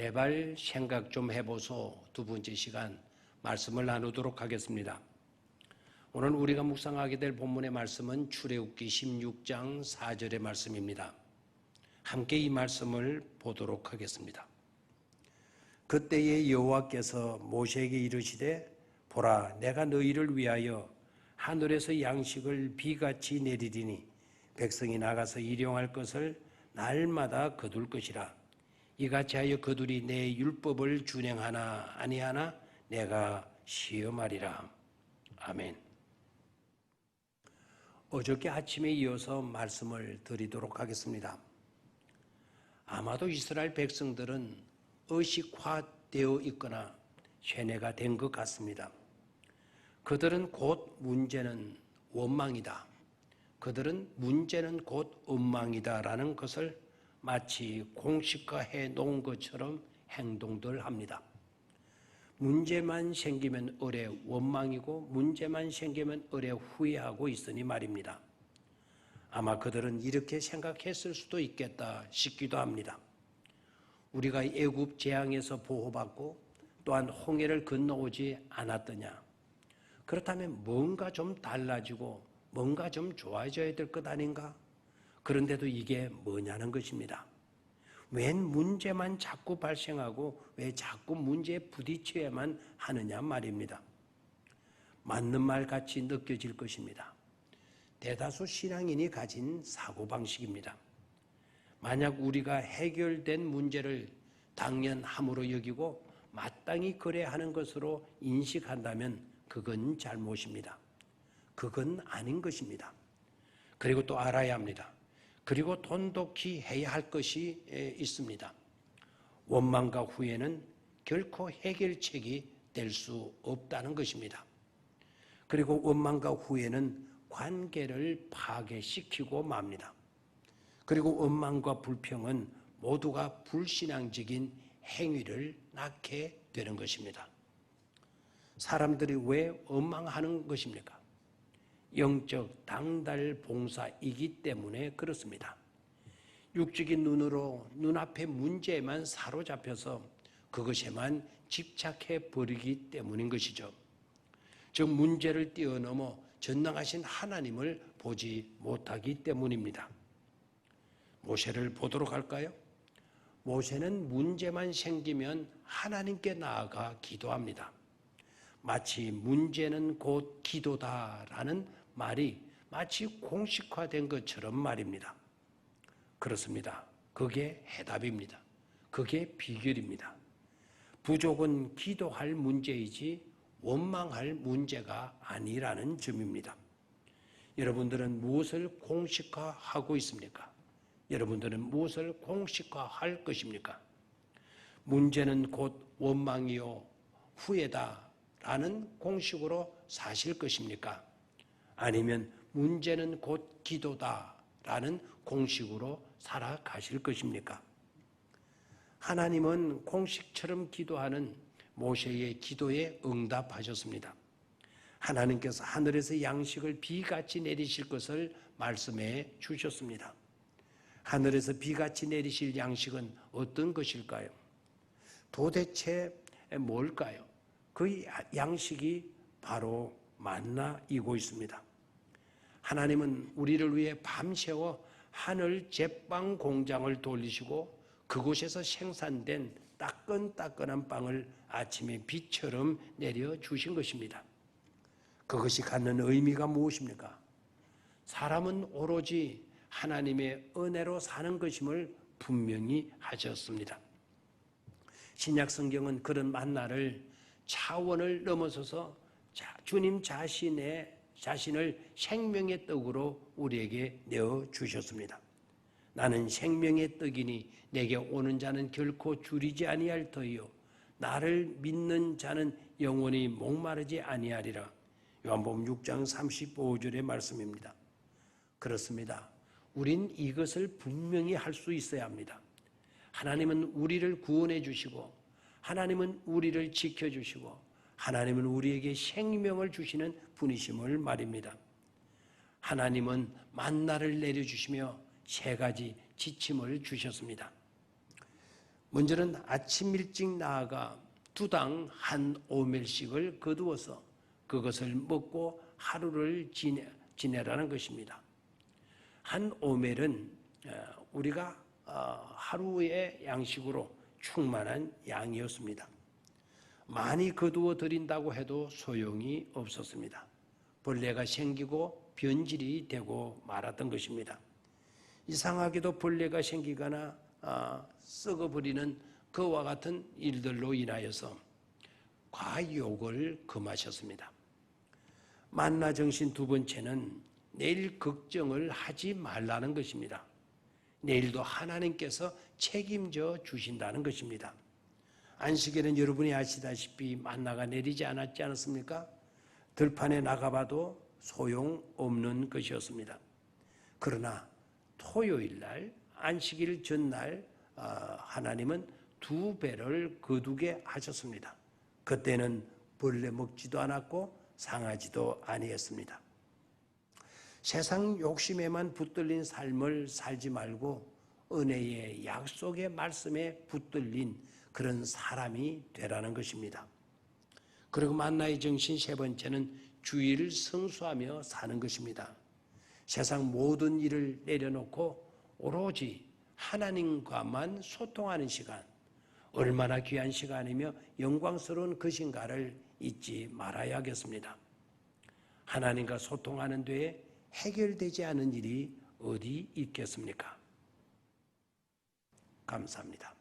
제발 생각 좀 해보소 두 번째 시간 말씀을 나누도록 하겠습니다. 오늘 우리가 묵상하게 될 본문의 말씀은 출애굽기 16장 4절의 말씀입니다. 함께 이 말씀을 보도록 하겠습니다. 그때에 여호와께서 모세에게 이르시되 보라, 내가 너희를 위하여 하늘에서 양식을 비같이 내리리니 백성이 나가서 일용할 것을 날마다 거둘 것이라. 이같이 하여 그들이 내 율법을 준행하나 아니하나 내가 시험하리라. 아멘. 어저께 아침에 이어서 말씀을 드리도록 하겠습니다. 아마도 이스라엘 백성들은 의식화되어 있거나 세뇌가 된 것 같습니다. 그들은 곧 문제는 원망이다. 그들은 문제는 곧 엉망이다라는 것을 마치 공식화해 놓은 것처럼 행동들 합니다. 문제만 생기면 어뢰 원망이고 문제만 생기면 어뢰 후회하고 있으니 말입니다. 아마 그들은 이렇게 생각했을 수도 있겠다 싶기도 합니다. 우리가 애굽 재앙에서 보호받고 또한 홍해를 건너오지 않았더냐. 그렇다면 뭔가 좀 달라지고 뭔가 좀 좋아져야 될 것 아닌가? 그런데도 이게 뭐냐는 것입니다. 웬 문제만 자꾸 발생하고 왜 자꾸 문제에 부딪혀야만 하느냐 말입니다. 맞는 말 같이 느껴질 것입니다. 대다수 신앙인이 가진 사고방식입니다. 만약 우리가 해결된 문제를 당연함으로 여기고 마땅히 그래야 하는 것으로 인식한다면 그건 잘못입니다. 그건 아닌 것입니다. 그리고 또 알아야 합니다. 그리고 돈독히 해야 할 것이 있습니다. 원망과 후회는 결코 해결책이 될 수 없다는 것입니다. 그리고 원망과 후회는 관계를 파괴시키고 맙니다. 그리고 원망과 불평은 모두가 불신앙적인 행위를 낳게 되는 것입니다. 사람들이 왜 원망하는 것입니까? 영적 당달 봉사이기 때문에 그렇습니다. 육적인 눈으로 눈앞의 문제에만 사로잡혀서 그것에만 집착해 버리기 때문인 것이죠. 즉 문제를 뛰어넘어 전능하신 하나님을 보지 못하기 때문입니다. 모세를 보도록 할까요? 모세는 문제만 생기면 하나님께 나아가 기도합니다. 마치 문제는 곧 기도다라는 말이 마치 공식화된 것처럼 말입니다. 그렇습니다. 그게 해답입니다. 그게 비결입니다. 부족은 기도할 문제이지 원망할 문제가 아니라는 점입니다. 여러분들은 무엇을 공식화하고 있습니까? 여러분들은 무엇을 공식화할 것입니까? 문제는 곧 원망이요 후회다 라는 공식으로 사실 것입니까? 아니면 문제는 곧 기도다 라는 공식으로 살아가실 것입니까? 하나님은 공식처럼 기도하는 모세의 기도에 응답하셨습니다. 하나님께서 하늘에서 양식을 비같이 내리실 것을 말씀해 주셨습니다. 하늘에서 비같이 내리실 양식은 어떤 것일까요? 도대체 뭘까요? 그 양식이 바로 만나이고 있습니다. 하나님은 우리를 위해 밤새워 하늘 제빵 공장을 돌리시고 그곳에서 생산된 따끈따끈한 빵을 아침에 비처럼 내려주신 것입니다. 그것이 갖는 의미가 무엇입니까? 사람은 오로지 하나님의 은혜로 사는 것임을 분명히 하셨습니다. 신약 성경은 그런 만나를 차원을 넘어서서 주님 자신을 생명의 떡으로 우리에게 내어주셨습니다. 나는 생명의 떡이니 내게 오는 자는 결코 줄이지 아니할 터이요 나를 믿는 자는 영원히 목마르지 아니하리라. 요한복음 6장 35절의 말씀입니다. 그렇습니다. 우린 이것을 분명히 할 수 있어야 합니다. 하나님은 우리를 구원해 주시고 하나님은 우리를 지켜주시고 하나님은 우리에게 생명을 주시는 분이심을 말입니다. 하나님은 만나를 내려주시며 세 가지 지침을 주셨습니다. 먼저는 아침 일찍 나아가 두당 한 오멜씩을 거두어서 그것을 먹고 하루를 지내라는 것입니다. 한 오멜은 우리가 하루의 양식으로 충만한 양이었습니다. 많이 거두어 드린다고 해도 소용이 없었습니다. 벌레가 생기고 변질이 되고 말았던 것입니다. 이상하게도 벌레가 생기거나 썩어버리는 그와 같은 일들로 인하여서 과욕을 금하셨습니다. 만나 정신 두 번째는 내일 걱정을 하지 말라는 것입니다. 내일도 하나님께서 책임져 주신다는 것입니다. 안식일은 여러분이 아시다시피 만나가 내리지 않았습니까? 들판에 나가봐도 소용없는 것이었습니다. 그러나 토요일 날, 안식일 전날 하나님은 2배를 거두게 하셨습니다. 그때는 벌레 먹지도 않았고 상하지도 아니했습니다. 세상 욕심에만 붙들린 삶을 살지 말고 은혜의 약속의 말씀에 붙들린 그런 사람이 되라는 것입니다. 그리고 만나의 정신 세 번째는 주의를 성수하며 사는 것입니다. 세상 모든 일을 내려놓고 오로지 하나님과만 소통하는 시간, 얼마나 귀한 시간이며 영광스러운 것인가를 잊지 말아야겠습니다. 하나님과 소통하는 데에 해결되지 않은 일이 어디 있겠습니까? 감사합니다.